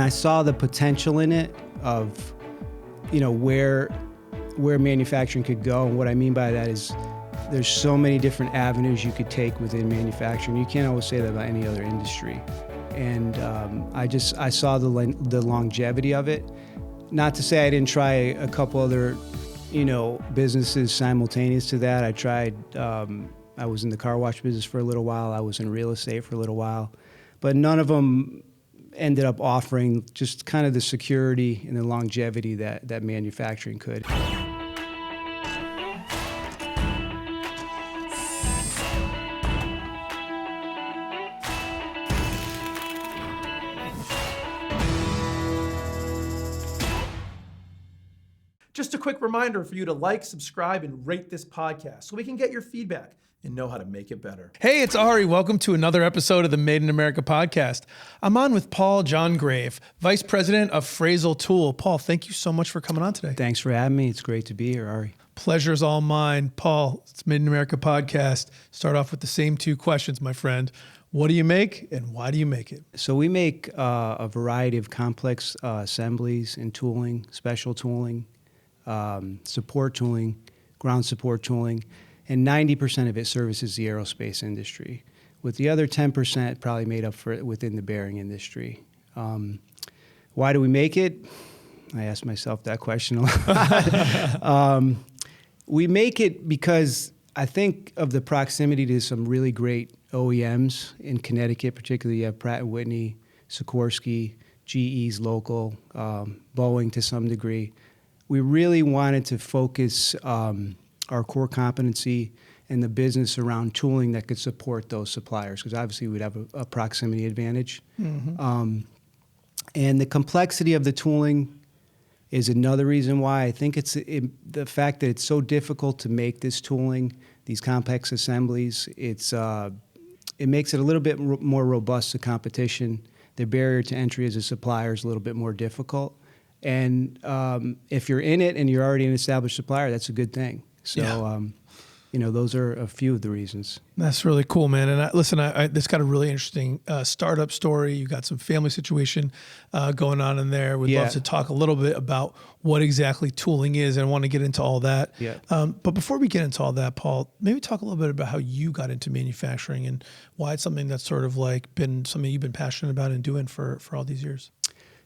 I saw the potential in it of, where manufacturing could go. And what I mean by that is there's so many different avenues you could take within manufacturing. You can't always say that about any other industry. And I saw the longevity of it. Not to say I didn't try a couple other, businesses simultaneous to that. I tried, I was in the car wash business for a little while. I was in real estate for a little while. But none of them ended up offering just kind of the security and the longevity that manufacturing could. Just a quick reminder for you to like, subscribe, and rate this podcast so we can get your feedback and know how to make it better. Hey, it's Ari. Welcome to another episode of the Made in America podcast. I'm on with Paul Giangrave, Vice President of Frasal Tool. Paul, thank you so much for coming on today. Thanks for having me. It's great to be here, Ari. Pleasure's all mine. Paul, it's Made in America podcast. Start off with the same two questions, my friend. What do you make and why do you make it? So we make a variety of complex assemblies and tooling, special tooling, support tooling, ground support tooling, and 90% of it services the aerospace industry, with the other 10% probably made up for it within the bearing industry. Why do we make it? I ask myself that question a lot. We make it because I think of the proximity to some really great OEMs in Connecticut, particularly you have Pratt & Whitney, Sikorsky, GE's local, Boeing to some degree. We really wanted to focus our core competency in the business around tooling that could support those suppliers, because obviously we'd have a proximity advantage. Mm-hmm. And the complexity of the tooling is another reason why. I think it's the fact that it's so difficult to make this tooling, these complex assemblies. It makes it a little bit more robust to competition. The barrier to entry as a supplier is a little bit more difficult. And if you're in it and you're already an established supplier, that's a good thing. So, yeah. Those are a few of the reasons. That's really cool, man. And this got a really interesting startup story. You got some family situation going on in there. We'd love to talk a little bit about what exactly tooling is, and I want to get into all that. Yeah. But before we get into all that, Paul, maybe talk a little bit about how you got into manufacturing and why it's something that's sort of like been something you've been passionate about and doing for all these years.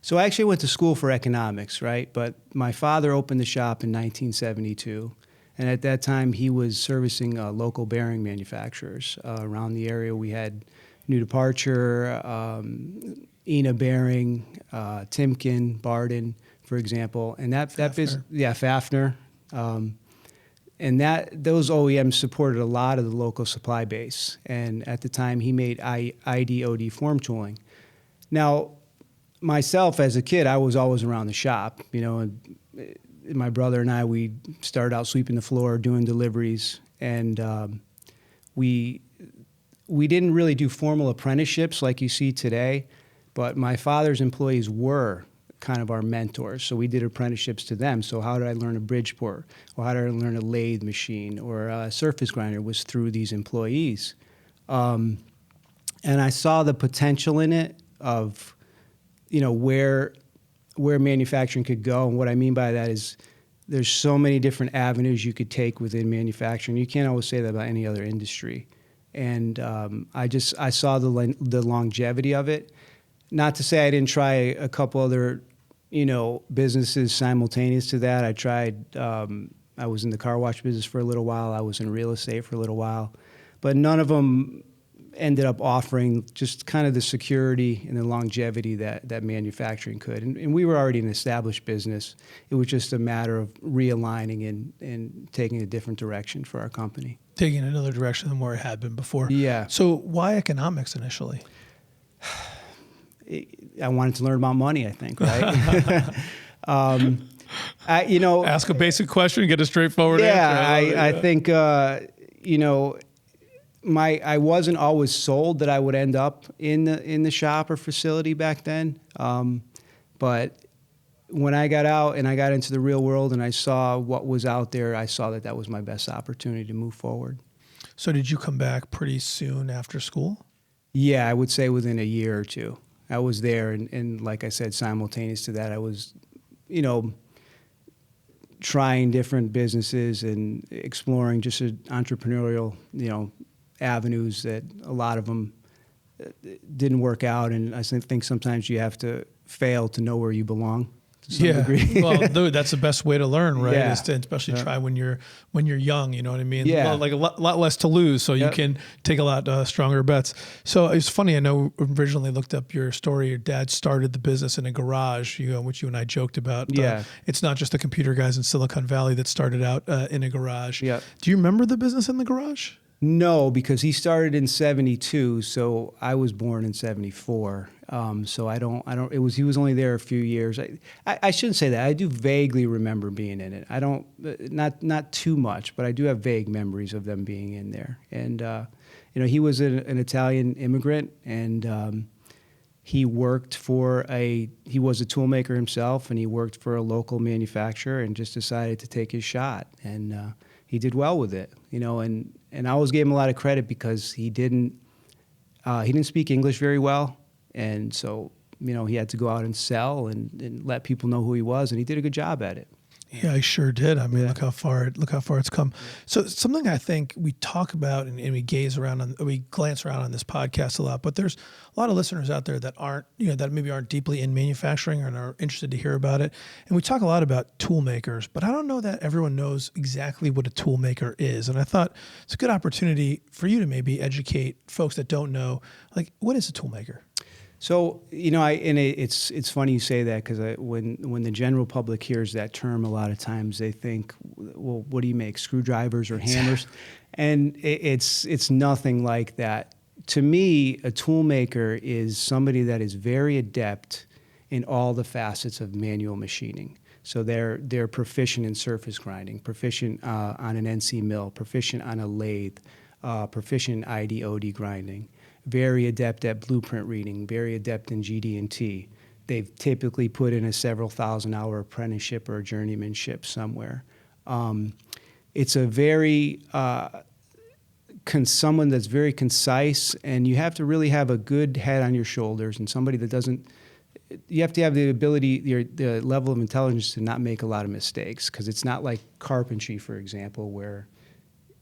So I actually went to school for economics, right? But my father opened the shop in 1972. And at that time, he was servicing local bearing manufacturers around the area. We had New Departure, Ena Bearing, Timken, Barden, for example. And that business, Fafner. And those OEMs supported a lot of the local supply base. And at the time, he made ID/OD form tooling. Now, myself as a kid, I was always around the shop, and my brother and I, we started out sweeping the floor, doing deliveries, and we didn't really do formal apprenticeships like you see today, but my father's employees were kind of our mentors, so we did apprenticeships to them. So how did I learn a Bridgeport, or how did I learn a lathe machine, or a surface grinder, was through these employees. And I saw the potential in it of, where manufacturing could go. And what I mean by that is there's so many different avenues you could take within manufacturing. You can't always say that about any other industry. And I saw the longevity of it. Not to say I didn't try a couple other, businesses simultaneous to that. I tried, I was in the car wash business for a little while. I was in real estate for a little while. But none of them ended up offering just kind of the security and the longevity that manufacturing could. And we were already an established business. It was just a matter of realigning and taking a different direction for our company. Taking another direction than where it had been before. Yeah. So why economics initially? I wanted to learn about money, I think, right? Ask a basic question, get a straightforward answer. I think, I wasn't always sold that I would end up in the shop or facility back then. But when I got out and I got into the real world and I saw what was out there, I saw that was my best opportunity to move forward. So did you come back pretty soon after school? Yeah, I would say within a year or two. I was there, and like I said, simultaneous to that, I was, trying different businesses and exploring just entrepreneurial, avenues that a lot of them didn't work out. And I think sometimes you have to fail to know where you belong to some degree. Well, dude, that's the best way to learn, right? Yeah. Is to especially try when you're young, you know what I mean? Yeah. Like a lot less to lose, so you can take a lot stronger bets. So it's funny, I know originally looked up your story. Your dad started the business in a garage, which you and I joked about. It's not just the computer guys in Silicon Valley that started out in a garage. Yeah. Do you remember the business in the garage? No, because he started in 72, so I was born in 74. So he was only there a few years. I shouldn't say that. I do vaguely remember being in it. I don't, not too much, but I do have vague memories of them being in there. And, he was an Italian immigrant, and he worked he was a toolmaker himself, and he worked for a local manufacturer and just decided to take his shot. And he did well with it, and I always gave him a lot of credit because he didn't speak English very well. And so, he had to go out and sell and let people know who he was, and he did a good job at it. Yeah, I sure did. I mean, look how far it's come. So something I think we talk about and we glance around on this podcast a lot, but there's a lot of listeners out there that aren't, that maybe aren't deeply in manufacturing and are interested to hear about it. And we talk a lot about tool makers, but I don't know that everyone knows exactly what a tool maker is. And I thought it's a good opportunity for you to maybe educate folks that don't know, like, what is a tool maker? So, it's funny you say that, because when the general public hears that term, a lot of times they think, well, what do you make, screwdrivers or hammers? And it's nothing like that. To me, a tool maker is somebody that is very adept in all the facets of manual machining. So they're proficient in surface grinding, proficient on an NC mill, proficient on a lathe, proficient in ID/OD grinding. Very adept at blueprint reading, very adept in GD&T. They've typically put in a several thousand-hour apprenticeship or a journeymanship somewhere. It's a very someone that's very concise, and you have to really have a good head on your shoulders, and somebody that doesn't. You have to have the ability, the level of intelligence to not make a lot of mistakes, because it's not like carpentry, for example, where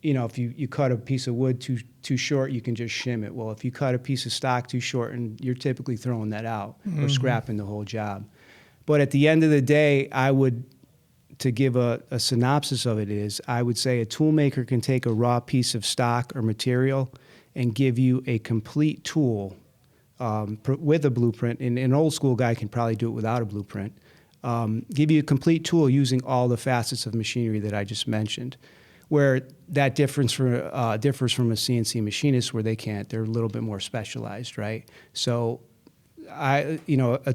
if you cut a piece of wood too short, you can just shim it. Well, if you cut a piece of stock too short, and you're typically throwing that out or scrapping the whole job. But at the end of the day, to give a synopsis of it is, I would say a tool maker can take a raw piece of stock or material and give you a complete tool with a blueprint. And an old school guy can probably do it without a blueprint. Give you a complete tool using all the facets of machinery that I just mentioned. Where that differs from a CNC machinist, where they can't. They're a little bit more specialized, right? So, a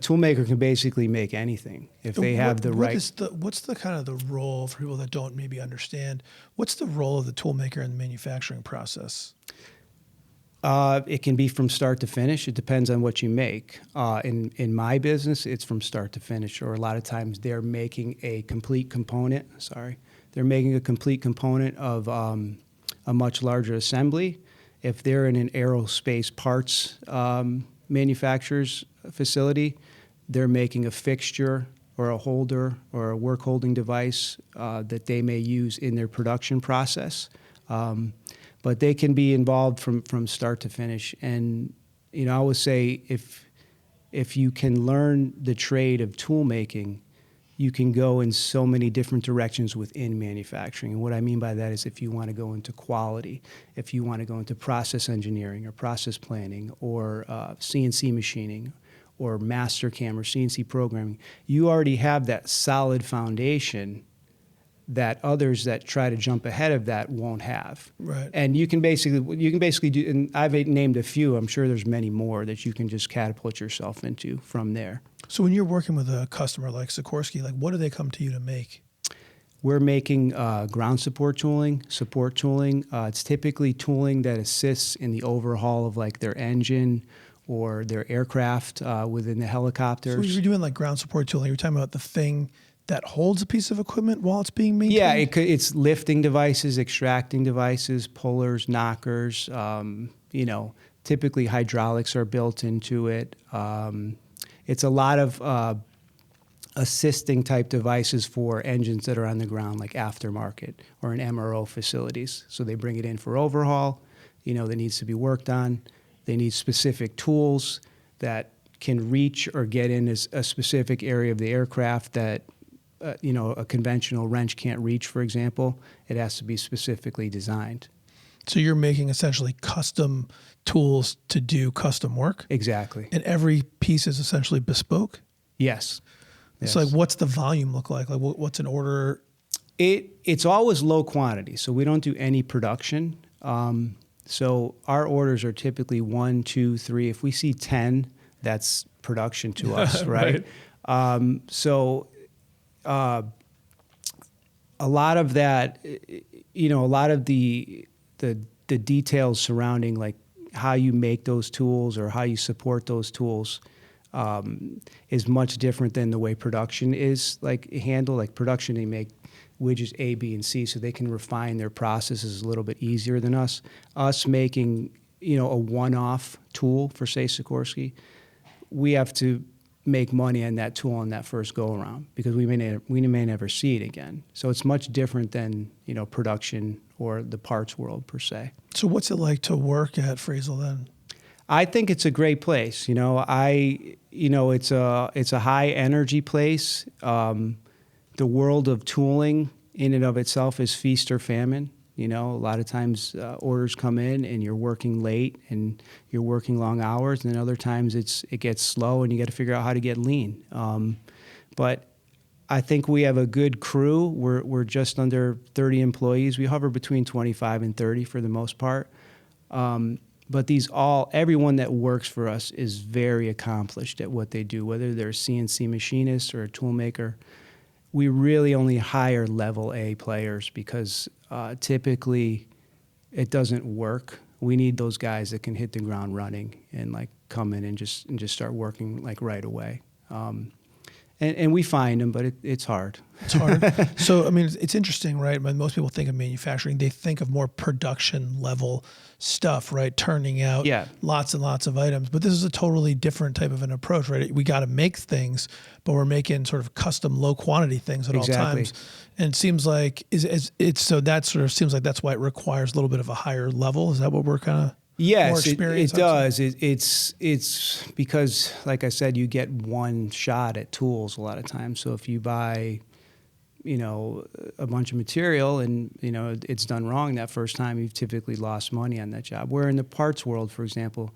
tool maker can basically make anything if they have the right. What's the kind of the role for people that don't maybe understand? What's the role of the tool maker in the manufacturing process? It can be from start to finish. It depends on what you make. In my business, it's from start to finish, or a lot of times they're making a complete component. They're making a complete component of a much larger assembly. If they're in an aerospace parts manufacturer's facility, they're making a fixture or a holder or a work holding device that they may use in their production process. But they can be involved from start to finish. And I always say, if you can learn the trade of tool making, you can go in so many different directions within manufacturing. And what I mean by that is, if you want to go into quality, if you want to go into process engineering or process planning or CNC machining or Mastercam or CNC programming, you already have that solid foundation that others that try to jump ahead of that won't have. Right. And you can basically do, and I've named a few, I'm sure there's many more that you can just catapult yourself into from there. So when you're working with a customer like Sikorsky, like, what do they come to you to make? We're making ground support tooling. It's typically tooling that assists in the overhaul of like their engine or their aircraft within the helicopters. So you're doing like ground support tooling. You're talking about the thing that holds a piece of equipment while it's being maintained? Yeah, it's lifting devices, extracting devices, pullers, knockers, Typically, hydraulics are built into it. It's a lot of assisting type devices for engines that are on the ground, like aftermarket or in MRO facilities. So they bring it in for overhaul, that needs to be worked on. They need specific tools that can reach or get in a specific area of the aircraft that, a conventional wrench can't reach, for example. It has to be specifically designed. So you're making essentially custom tools to do custom work? Exactly. And every piece is essentially bespoke? Yes. So like, what's the volume look like? Like what's an order? It's always low quantity, so we don't do any production. So our orders are typically 1, 2, 3. If we see 10, that's production to us, right? A lot of that, a lot of the details surrounding like how you make those tools or how you support those tools is much different than the way production is like handled. Like production, they make widgets A, B, and C, so they can refine their processes a little bit easier than us. Us making, a one-off tool for, say, Sikorsky, we have to make money on that tool on that first go-around because we may never see it again. So it's much different than, production or the parts world per se. So what's it like to work at Frasel then? I think it's a great place. It's a high energy place. The world of tooling in and of itself is feast or famine. A lot of times orders come in and you're working late and you're working long hours, and then other times it gets slow and you got to figure out how to get lean. But I think we have a good crew. We're just under 30 employees. We hover between 25 and 30 for the most part. But everyone that works for us is very accomplished at what they do, whether they're a CNC machinist or a toolmaker. We really only hire level A players because typically it doesn't work. We need those guys that can hit the ground running and like come in and just start working like right away. And we find them, but it's hard. It's hard. So, I mean, it's interesting, right? When most people think of manufacturing, they think of more production level stuff, right? Turning out lots and lots of items. But this is a totally different type of an approach, right? We got to make things, but we're making sort of custom low quantity things at all times. And it seems like so that sort of seems like that's why it requires a little bit of a higher level. Is that what we're kind of? Yes, it does. It's because, like I said, you get one shot at tools a lot of times. So if you buy, a bunch of material and, it's done wrong that first time, you've typically lost money on that job. Where in the parts world, for example,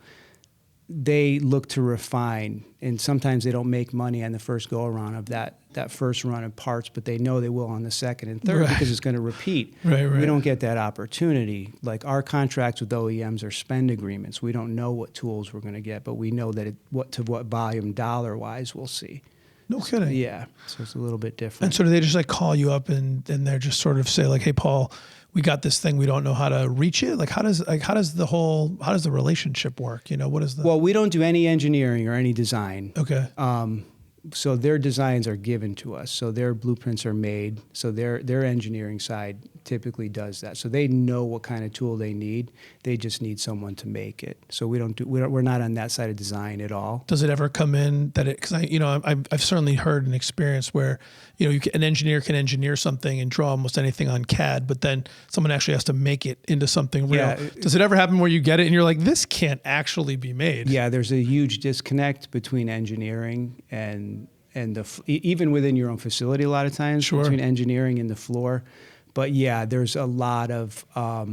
they look to refine, and sometimes they don't make money on the first go-around of that first run of parts, but they know they will on the second and third because it's going to repeat. Right. We don't get that opportunity. Like our contracts with OEMs are spend agreements. We don't know what tools we're going to get, but we know that what volume dollar-wise we'll see. No kidding. Yeah, so it's a little bit different. And so do they just like call you up and they're just sort of say like, hey, Paul, we got this thing, we don't know how to reach it? Like how does the relationship work? What is the... Well, we don't do any engineering or any design. Okay. So their designs are given to us. So their blueprints are made. So their engineering side typically does that. So they know what kind of tool they need. They just need someone to make it. So we're not on that side of design at all. Does it ever come in that because I've certainly heard an experience where an engineer can engineer something and draw almost anything on CAD, but then someone actually has to make it into something real. Yeah, does it ever happen where you get it and you're like, this can't actually be made? Yeah, there's a huge disconnect between engineering and even within your own facility a lot of times between engineering and the floor. But yeah, there's a lot of I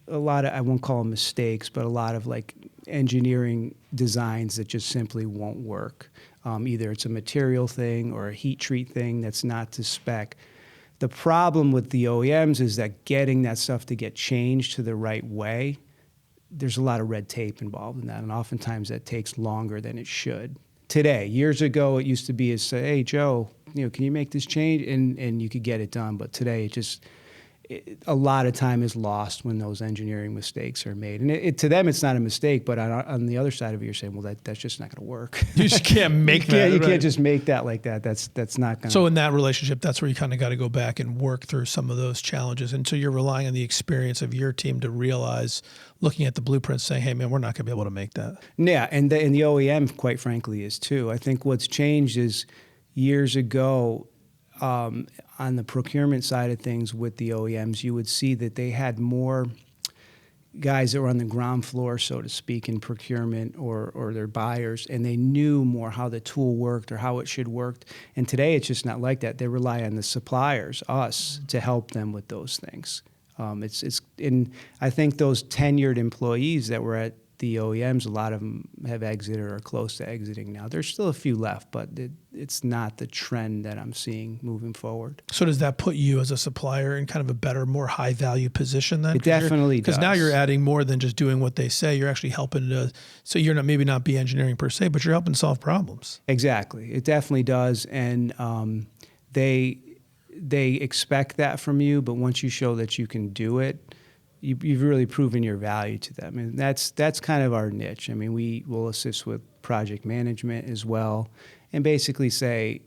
won't call them mistakes, but a lot of like engineering designs that just simply won't work. Either it's a material thing or a heat treat thing that's not to spec. The problem with the OEMs is that getting that stuff to get changed to the right way, there's a lot of red tape involved in that, and oftentimes that takes longer than it should. Today, years ago, it used to be hey, Joe, can you make this change? And you could get it done. But today, a lot of time is lost when those engineering mistakes are made. And to them, it's not a mistake, but on the other side of it, you're saying, well, that's just not going to work. You just can't make that. You right? can't just make that like that. That's not going to. So in that relationship, that's where you kind of got to go back and work through some of those challenges. And so you're relying on the experience of your team to realize, looking at the blueprints, saying, hey, man, we're not going to be able to make that. Yeah, and the OEM, quite frankly, is too. I think what's changed is years ago, on the procurement side of things with the OEMs, you would see that they had more guys that were on the ground floor, so to speak, in procurement or their buyers, and they knew more how the tool worked or how it should work. And today it's just not like that. They rely on the suppliers, us, to help them with those things. I think those tenured employees that were at the OEMs, a lot of them have exited or are close to exiting now. There's still a few left, but it's not the trend that I'm seeing moving forward. So does that put you as a supplier in kind of a better, more high value position then? It definitely does. Because now you're adding more than just doing what they say. You're actually helping to, so you're not maybe not be engineering per se, but you're helping solve problems. Exactly. It definitely does. And they expect that from you, but once you show that you can do it, you've really proven your value to them. And that's kind of our niche. I mean, we will assist with project management as well and basically say,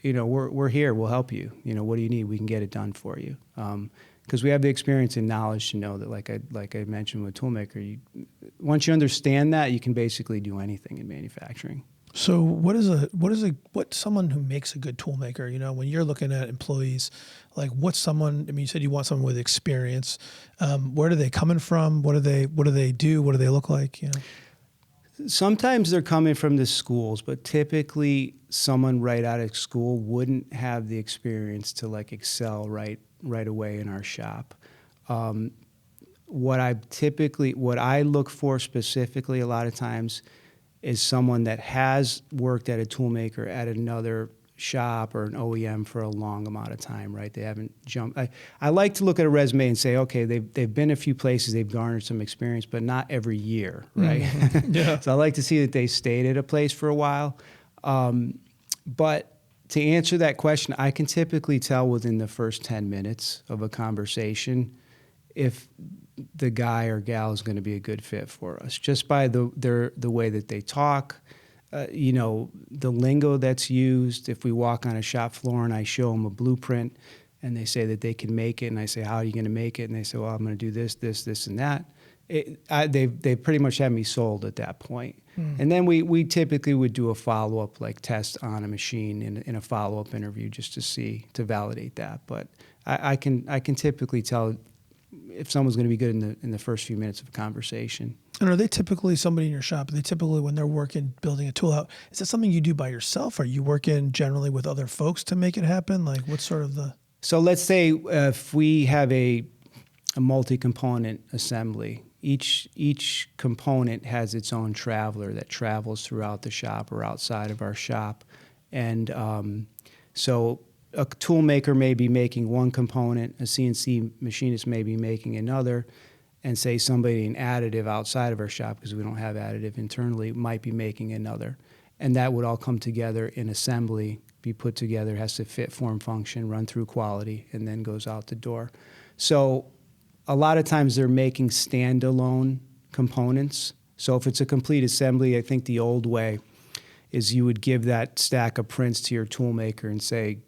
we're here, we'll help you. What do you need? We can get it done for you. Because we have the experience and knowledge to know that, like I mentioned with Toolmaker, once you understand that, you can basically do anything in manufacturing. So what's someone who makes a good toolmaker? When you're looking at employees, like what's someone, I mean, you said you want someone with experience. Where are they coming from? What do they do? What do they look like? Sometimes they're coming from the schools, but typically someone right out of school wouldn't have the experience to like excel right away in our shop. What I look for specifically a lot of times is someone that has worked at a toolmaker at another shop or an OEM for a long amount of time, right? They haven't jumped. I like to look at a resume and say, okay, they've been a few places, they've garnered some experience, but not every year, right? Mm-hmm. Yeah. So I like to see that they stayed at a place for a while. But to answer that question, I can typically tell within the first 10 minutes of a conversation if the guy or gal is going to be a good fit for us, just by the way that they talk, the lingo that's used. If we walk on a shop floor and I show them a blueprint and they say that they can make it, and I say, how are you going to make it? And they say, well, I'm going to do this, this, this, and that. They pretty much have me sold at that point. And then we typically would do a follow-up like test on a machine in a follow-up interview just to validate that. But I can typically tell if someone's going to be good in the first few minutes of a conversation. And are they typically somebody in your shop? Are they typically, when they're working, building a tool out, is that something you do by yourself? Are you working generally with other folks to make it happen? Like what's sort of the... So let's say if we have a multi-component assembly, each component has its own traveler that travels throughout the shop or outside of our shop. And so a tool maker may be making one component, a CNC machinist may be making another, and say somebody in additive outside of our shop, because we don't have additive internally, might be making another. And that would all come together in assembly, be put together, has to fit, form, function, run through quality, and then goes out the door. So a lot of times they're making standalone components. So if it's a complete assembly, I think the old way is you would give that stack of prints to your tool maker and say,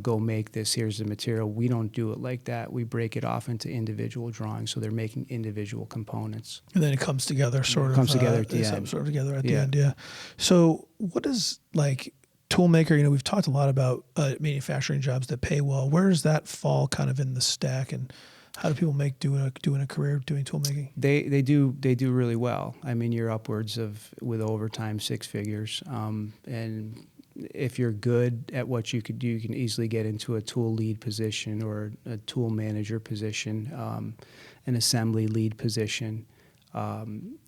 go make this, here's the material. We don't do it like that. We break it off into individual drawings, so they're making individual components. And then it comes together at the end, yeah. So what is like Toolmaker, we've talked a lot about manufacturing jobs that pay well. Where does that fall kind of in the stack, and how do people doing a career doing tool making? They do really well. I mean, you're upwards of, with overtime, 6 figures, and if you're good at what you could do, you can easily get into a tool lead position or a tool manager position, an assembly lead position.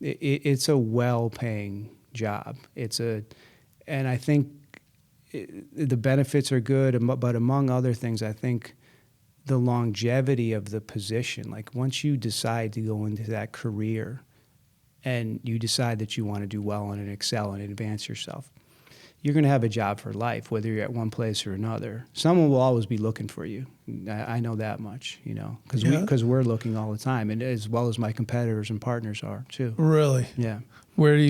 It's a well-paying job. And I think the benefits are good, but among other things, I think the longevity of the position, like once you decide to go into that career and you decide that you want to do well and excel and advance yourself, you're going to have a job for life, whether you're at one place or another. Someone will always be looking for you. I know that much, because we're looking all the time, and as well as my competitors and partners are too. Really? Yeah. Where do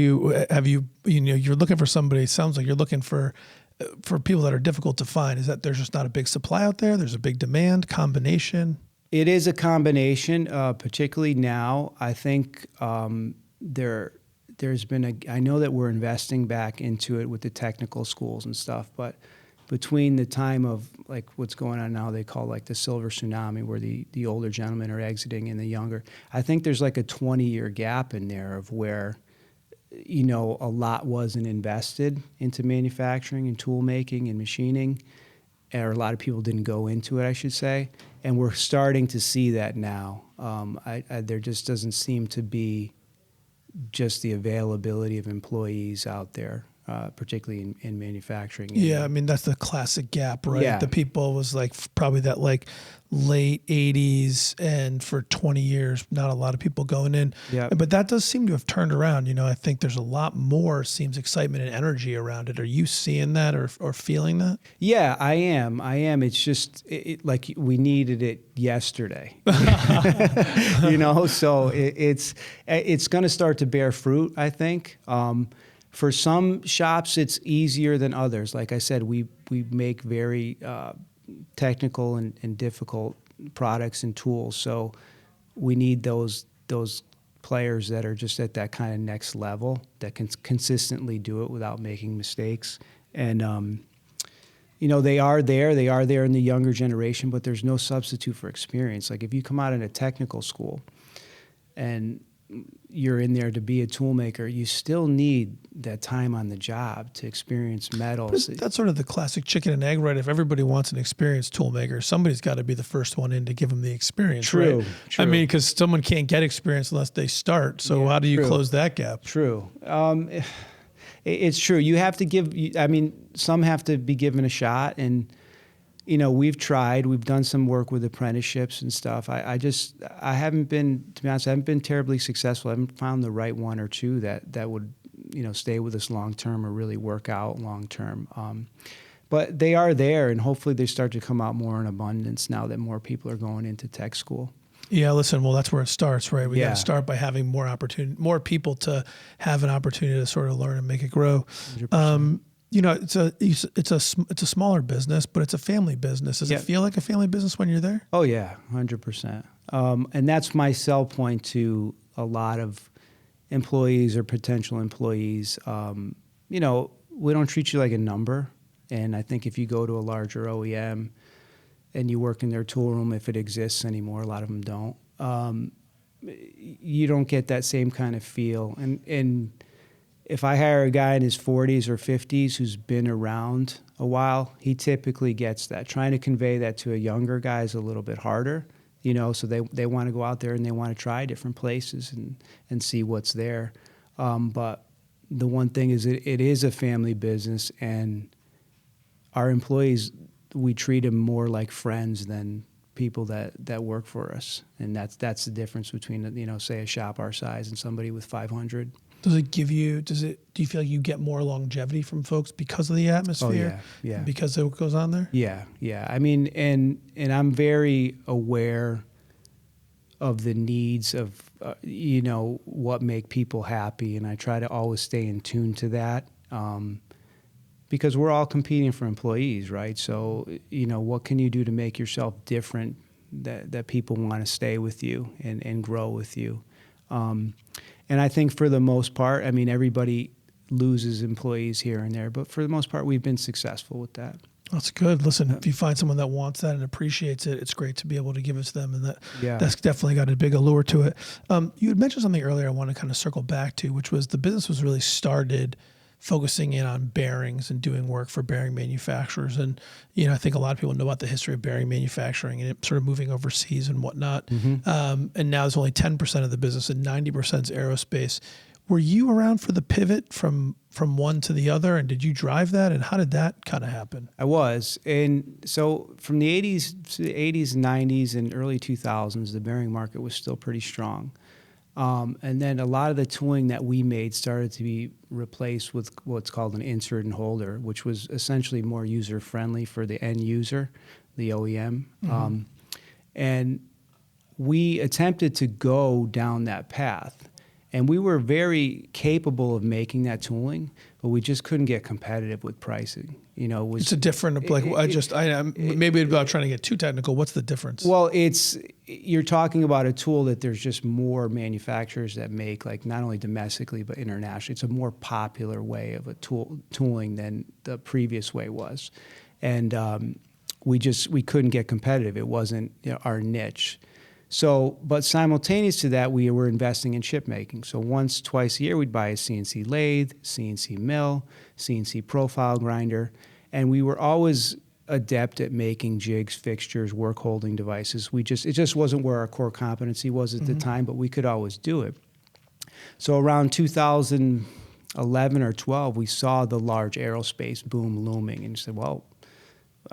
you're looking for somebody, it sounds like you're looking for people that are difficult to find. Is that there's just not a big supply out there? There's a big demand, combination? It is a combination, particularly now. I think there's been I know that we're investing back into it with the technical schools and stuff, but between the time of like what's going on now, they call like the silver tsunami, where the older gentlemen are exiting and the younger, I think there's like a 20-year gap in there of where, a lot wasn't invested into manufacturing and tool making and machining, or a lot of people didn't go into it, I should say. And we're starting to see that now. There just doesn't seem to be just the availability of employees out there, particularly in manufacturing. Yeah, I mean, that's the classic gap, right? Yeah. The people was like probably that like late 80s, and for 20 years, not a lot of people going in. Yeah. But that does seem to have turned around. I think there's a lot more, seems excitement and energy around it. Are you seeing that or feeling that? Yeah, I am. It's just like we needed it yesterday. So it's going to start to bear fruit, I think. For some shops, it's easier than others. Like I said, we make very technical and difficult products and tools. So we need those players that are just at that kind of next level that can consistently do it without making mistakes. And they are there. They are there in the younger generation, but there's no substitute for experience. Like if you come out in a technical school and you're in there to be a tool maker, you still need that time on the job to experience metals. That's sort of the classic chicken and egg, right? If everybody wants an experienced tool maker, somebody's got to be the first one in to give them the experience, True, right? true. I mean, because someone can't get experience unless they start. So how do you close that gap? True. It's true. You have to give, some have to be given a shot, and we've done some work with apprenticeships and stuff. I haven't been, to be honest, I haven't been terribly successful. I haven't found the right one or two that would, stay with us long term or really work out long term. But they are there, and hopefully they start to come out more in abundance now that more people are going into tech school. Yeah, listen, well, that's where it starts, right? We got Yeah. to start by having more people to have an opportunity to sort of learn and make it grow. 100%. It's a smaller business, but it's a family business. Does it feel like a family business when you're there? Oh yeah, 100%. And that's my sell point to a lot of employees or potential employees. We don't treat you like a number. And I think if you go to a larger OEM and you work in their tool room, if it exists anymore, a lot of them don't, you don't get that same kind of feel. And if I hire a guy in his 40s or 50s who's been around a while, he typically gets that. Trying to convey that to a younger guy is a little bit harder, so they want to go out there and they want to try different places and see what's there. But the one thing is it is a family business, and our employees, we treat them more like friends than people that work for us. And that's the difference between, say a shop our size and somebody with 500. Do you feel like you get more longevity from folks because of the atmosphere? Oh, yeah. Because of what goes on there? Yeah. And I'm very aware of the needs of, what make people happy. And I try to always stay in tune to that. Because we're all competing for employees, right? So, what can you do to make yourself different that people want to stay with you and grow with you? And I think for the most part, everybody loses employees here and there, but for the most part, we've been successful with that. That's good. Listen, if you find someone that wants that and appreciates it, it's great to be able to give it to them, and that's definitely got a big allure to it. You had mentioned something earlier I want to kind of circle back to, which was the business was really started focusing in on bearings and doing work for bearing manufacturers. And, I think a lot of people know about the history of bearing manufacturing and it sort of moving overseas and whatnot. Mm-hmm. And now it's only 10% of the business and 90% is aerospace. Were you around for the pivot from one to the other, and did you drive that, and how did that kind of happen? I was. And so from the 80s to the 80s, 90s, and early 2000s, the bearing market was still pretty strong. And then a lot of the tooling that we made started to be replaced with what's called an insert and holder, which was essentially more user-friendly for the end user, the OEM. And we attempted to go down that path. And we were very capable of making that tooling, but we just couldn't get competitive with pricing. You know, It's a different, like, maybe without trying to get too technical, what's the difference? Well, you're talking about a tool that there's just more manufacturers that make, like, not only domestically but internationally. It's a more popular way of a tooling than the previous way was, and we couldn't get competitive. It wasn't, you know, our niche. So, but simultaneous to that, we were investing in chip making. So twice a year, we'd buy a CNC lathe, CNC mill, CNC profile grinder, and we were always adept at making jigs, fixtures, work holding devices. It just wasn't where our core competency was at the time, but we could always do it. So around 2011 or 12, we saw the large aerospace boom looming, and said, well,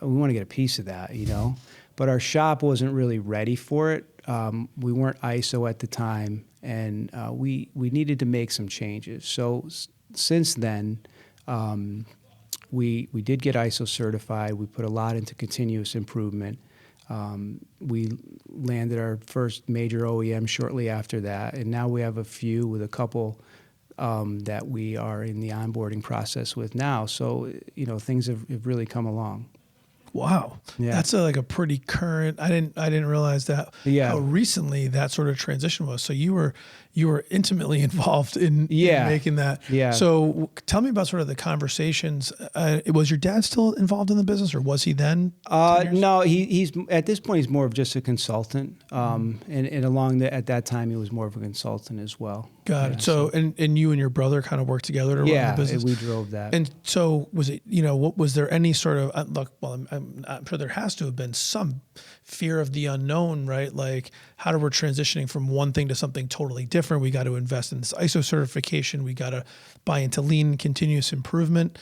we want to get a piece of that, you know. But our shop wasn't really ready for it. We weren't ISO at the time, and we needed to make some changes. So since then, we did get ISO certified. We put a lot into continuous improvement. We landed our first major OEM shortly after that, and now we have a few with a couple that we are in the onboarding process with now. So, you know, things have really come along. Wow, yeah. That's like a pretty current. I didn't realize that. Yeah. How recently that sort of transition was. So you were intimately involved in making that. Yeah. So tell me about sort of the conversations. Was your dad still involved in the business, or was he then? No, he's at this point he's more of just a consultant. And at that time he was more of a consultant as well. Got it. So and you and your brother kind of worked together to run the business. Yeah, we drove that. And so was it, you know, was there any sort of, look, well, I'm sure there has to have been some fear of the unknown, right? Like, how do we're transitioning from one thing to something totally different? We got to invest in this ISO certification. We got to buy into lean and continuous improvement.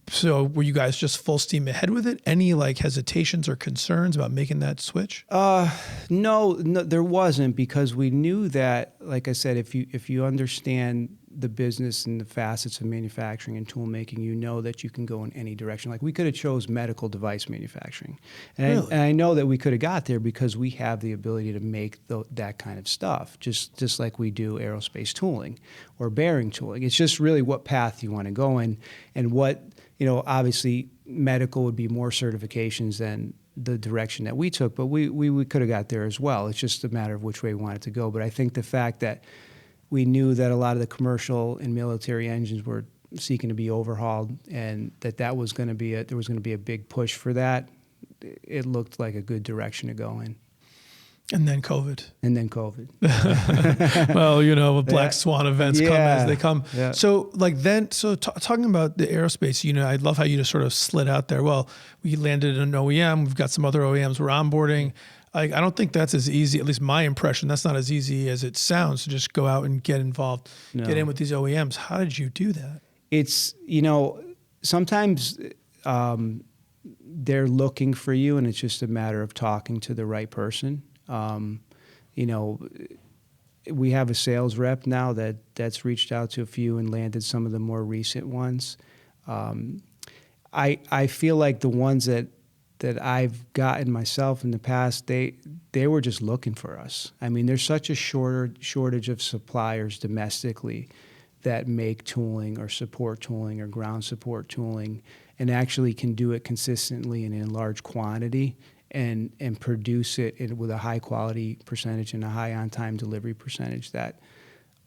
So were you guys just full steam ahead with it? Any like hesitations or concerns about making that switch? No, there wasn't, because we knew that, like I said, if you understand the business and the facets of manufacturing and tool making, you know that you can go in any direction. Like, we could have chose medical device manufacturing, and I know that we could have got there because we have the ability to make that kind of stuff, just like we do aerospace tooling or bearing tooling. It's just really what path you want to go in, and what, you know, obviously medical would be more certifications than the direction that we took, but we could have got there as well. It's just a matter of which way we wanted to go. But I think the fact that we knew that a lot of the commercial and military engines were seeking to be overhauled, and that was going to be there was going to be a big push for that. It looked like a good direction to go in. And then COVID. Well, you know, black swan events come as they come. Yeah. So talking about the aerospace, you know, I love how you just sort of slid out there. Well, we landed in an OEM. We've got some other OEMs we're onboarding. I don't think that's as easy, at least my impression, that's not as easy as it sounds to just go out and get involved, get in with these OEMs. How did you do that? It's, you know, sometimes they're looking for you, and it's just a matter of talking to the right person. You know, we have a sales rep now that's reached out to a few and landed some of the more recent ones. I feel like the ones that I've gotten myself in the past, they were just looking for us. I mean, there's such a shortage of suppliers domestically that make tooling or support tooling or ground support tooling, and actually can do it consistently and in large quantity, and produce it with a high quality percentage and a high on-time delivery percentage, that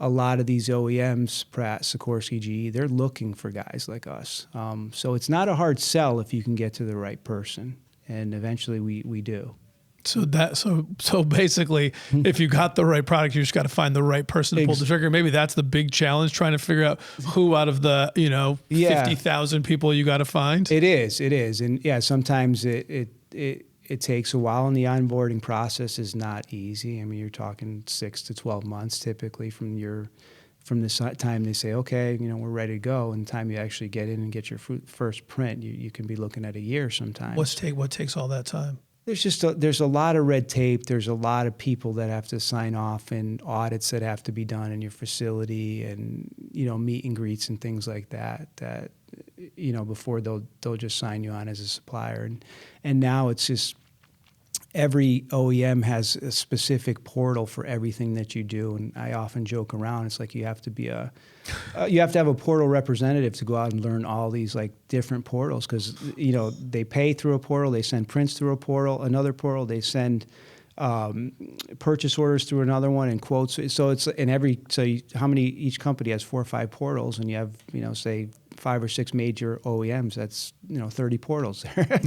a lot of these OEMs, Pratt, Sikorsky, GE, they're looking for guys like us. So it's not a hard sell if you can get to the right person, and eventually we do. So basically, if you got the right product, you just got to find the right person to pull the trigger. Maybe that's the big challenge, trying to figure out who out of the 50,000 people you got to find. It is, and yeah, sometimes it takes a while, and the onboarding process is not easy. I mean, you're talking 6 to 12 months typically from the time they say, okay, you know, we're ready to go, and the time you actually get in and get your first print, you can be looking at a year sometimes. What takes all that time? there's a lot of red tape. There's a lot of people that have to sign off, and audits that have to be done in your facility, and meet and greets and things like that. That before they'll just sign you on as a supplier, and now it's just every OEM has a specific portal for everything that you do. And I often joke around. It's like you have to have a portal representative to go out and learn all these like different portals, because they pay through a portal, they send prints through a portal, another portal, they send purchase orders through another one, and quotes. So it's how many, each company has 4 or 5 portals, and you have say 5 or 6 major OEMs. That's 30 portals there.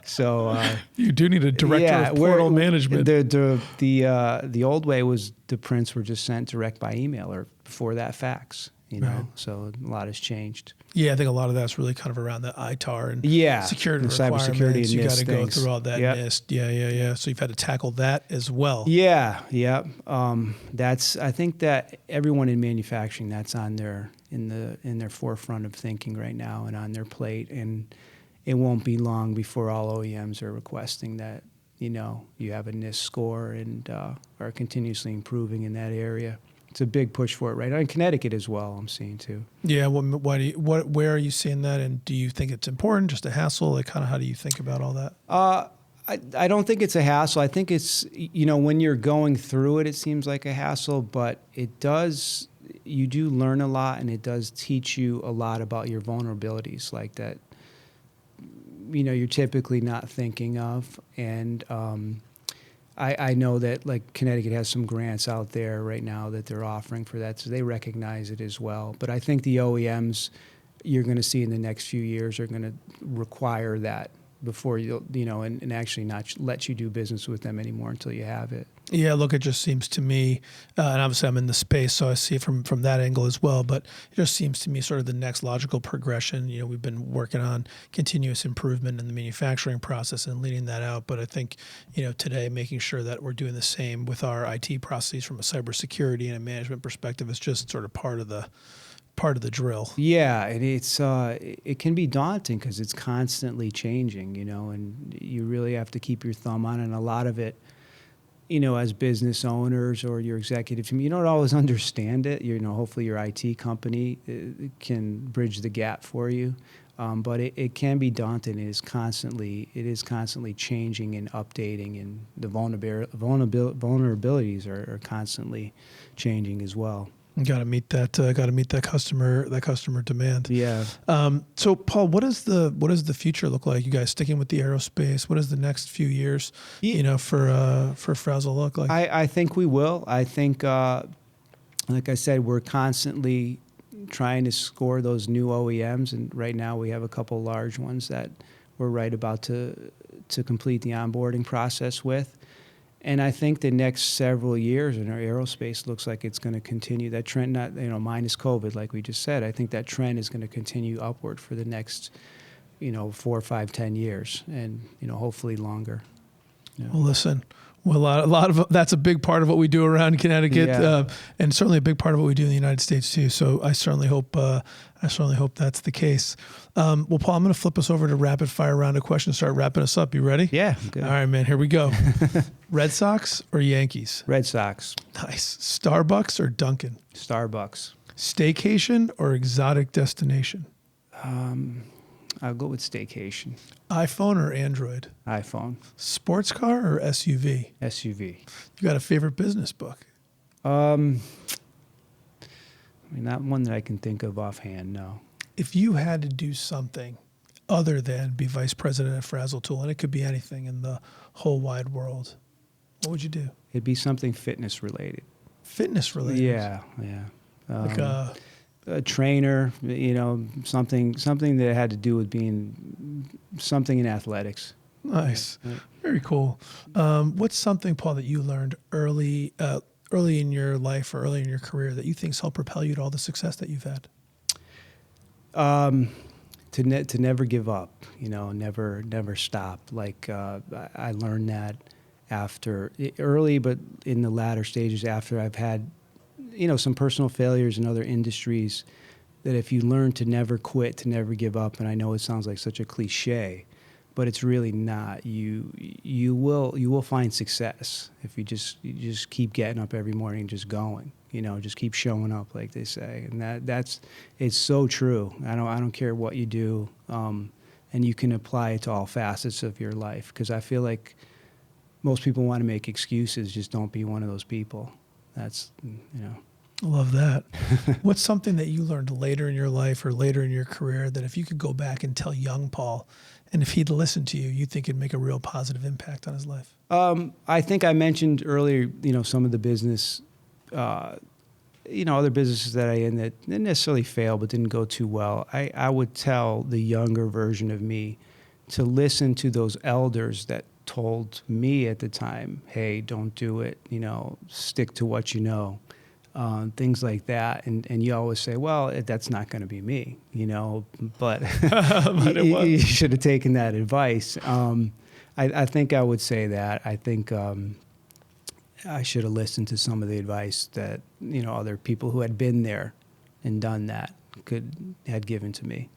So you do need a director of portal management. The old way was the prints were just sent direct by email, or before that fax. Right. So a lot has changed. Yeah, I think a lot of that's really kind of around the ITAR and security and requirements. Cybersecurity and you got to go things. through all that NIST. Yeah. So you've had to tackle that as well. Yeah. I think that everyone in manufacturing, that's on their in their forefront of thinking right now and on their plate, and it won't be long before all OEMs are requesting that you have a NIST score and are continuously improving in that area. It's a big push for it right now. In Connecticut as well, I'm seeing too. Yeah. Where are you seeing that? And do you think it's important, just a hassle? Like, kind of, how do you think about all that? I don't think it's a hassle. I think it's, when you're going through it, it seems like a hassle, but you do learn a lot, and it does teach you a lot about your vulnerabilities, like that, you're typically not thinking of. And, I know that like Connecticut has some grants out there right now that they're offering for that, so they recognize it as well. But I think the OEMs you're going to see in the next few years are going to require that before and actually not let you do business with them anymore until you have it. Yeah, look, it just seems to me, and obviously I'm in the space, so I see it from that angle as well, but it just seems to me sort of the next logical progression. We've been working on continuous improvement in the manufacturing process and leading that out, but I think, today making sure that we're doing the same with our IT processes from a cybersecurity and a management perspective is just sort of part of the drill. Yeah, and it can be daunting because it's constantly changing, and you really have to keep your thumb on it. And a lot of it, as business owners or your executive team, you don't always understand it. Hopefully your IT company can bridge the gap for you, but it can be daunting. It is constantly changing and updating, and the vulnerabilities are constantly changing as well. Got to meet that customer demand. Yeah. So Paul, what does the future look like? You guys sticking with the aerospace? What does the next few years, for Frasel look like? I think we will. I think, like I said, we're constantly trying to score those new OEMs, and right now we have a couple large ones that we're right about to complete the onboarding process with. And I think the next several years in our aerospace looks like it's going to continue that trend, not minus COVID, like we just said. I think that trend is going to continue upward for the next, 4, 5, 10 years, and hopefully longer. Yeah. Well, listen. Well, a lot of that's a big part of what we do around Connecticut, and certainly a big part of what we do in the United States too. So I certainly hope that's the case. Well, Paul, I'm going to flip us over to rapid fire round of questions. Start wrapping us up. You ready? Yeah. Good. All right, man. Here we go. Red Sox or Yankees? Red Sox. Nice. Starbucks or Dunkin'? Starbucks. Staycation or exotic destination? I'll go with staycation. iPhone or Android? iPhone. Sports car or SUV? SUV. You got a favorite business book? Not one that I can think of offhand, no. If you had to do something other than be vice president at Frasal Tool, and it could be anything in the whole wide world, what would you do? It'd be something fitness related. Fitness related? Yeah. Like a trainer, something that had to do with being something in athletics. Nice. Yeah. Very cool. What's something, Paul, that you learned early in your life or early in your career that you think's helped propel you to all the success that you've had? To never give up, never stop. Like I learned that early, but in the latter stages after I've had, some personal failures in other industries, that if you learn to never quit, to never give up, and I know it sounds like such a cliche, but it's really not. You will find success if you just keep getting up every morning and just going. Just keep showing up, like they say, and that's it's so true. I don't care what you do, and you can apply it to all facets of your life. Because I feel like most people want to make excuses. Just don't be one of those people. That's I love that. What's something that you learned later in your life or later in your career that if you could go back and tell young Paul, and if he'd listen to you, you think it'd make a real positive impact on his life? I think I mentioned earlier, some of the business, other businesses that I in that didn't necessarily fail but didn't go too well. I would tell the younger version of me to listen to those elders that told me at the time, hey, don't do it, stick to what you know. Things like that, and you always say, well, that's not going to be me, but, But it was. you should have taken that advice. I think I would say that. I think I should have listened to some of the advice that, other people who had been there and done that had given to me.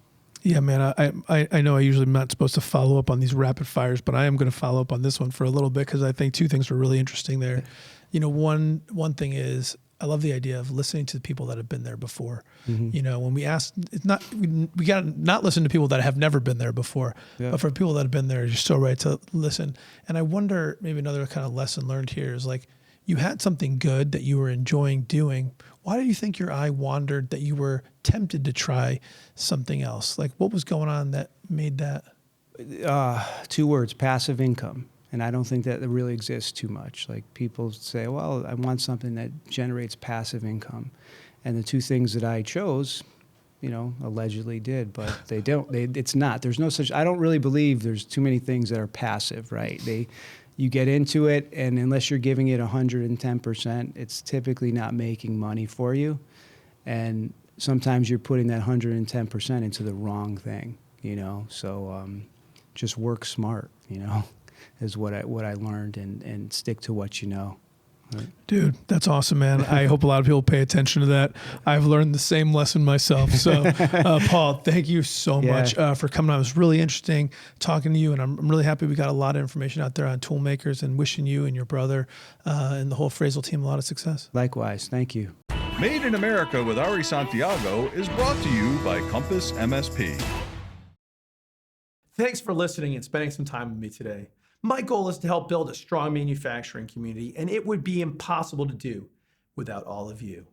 Yeah, man, I know I usually am not supposed to follow up on these rapid fires, but I am going to follow up on this one for a little bit because I think two things were really interesting there. One thing is, I love the idea of listening to the people that have been there before. Mm-hmm. When we ask, it's not, we got to not listen to people that have never been there before, Yeah. but for people that have been there, you're so right to listen. And I wonder, maybe another kind of lesson learned here is like, you had something good that you were enjoying doing. Why do you think your eye wandered, that you were tempted to try something else? Like, what was going on that made that? 2 words, passive income. And I don't think that really exists too much. Like, people say, well, I want something that generates passive income. And the 2 things that I chose, allegedly did, but they don't. It's not. There's no such. I don't really believe there's too many things that are passive, right? You get into it, and unless you're giving it 110%, it's typically not making money for you. And sometimes you're putting that 110% into the wrong thing, So just work smart, is what I learned, and stick to what you know. Right. Dude, that's awesome, man. I hope a lot of people pay attention to that. I've learned the same lesson myself. So, Paul, thank you so much for coming on. It was really interesting talking to you, and I'm really happy we got a lot of information out there on Toolmakers, and wishing you and your brother and the whole Frasel team a lot of success. Likewise. Thank you. Made in America with Ari Santiago is brought to you by CompassMSP. Thanks for listening and spending some time with me today. My goal is to help build a strong manufacturing community, and it would be impossible to do without all of you.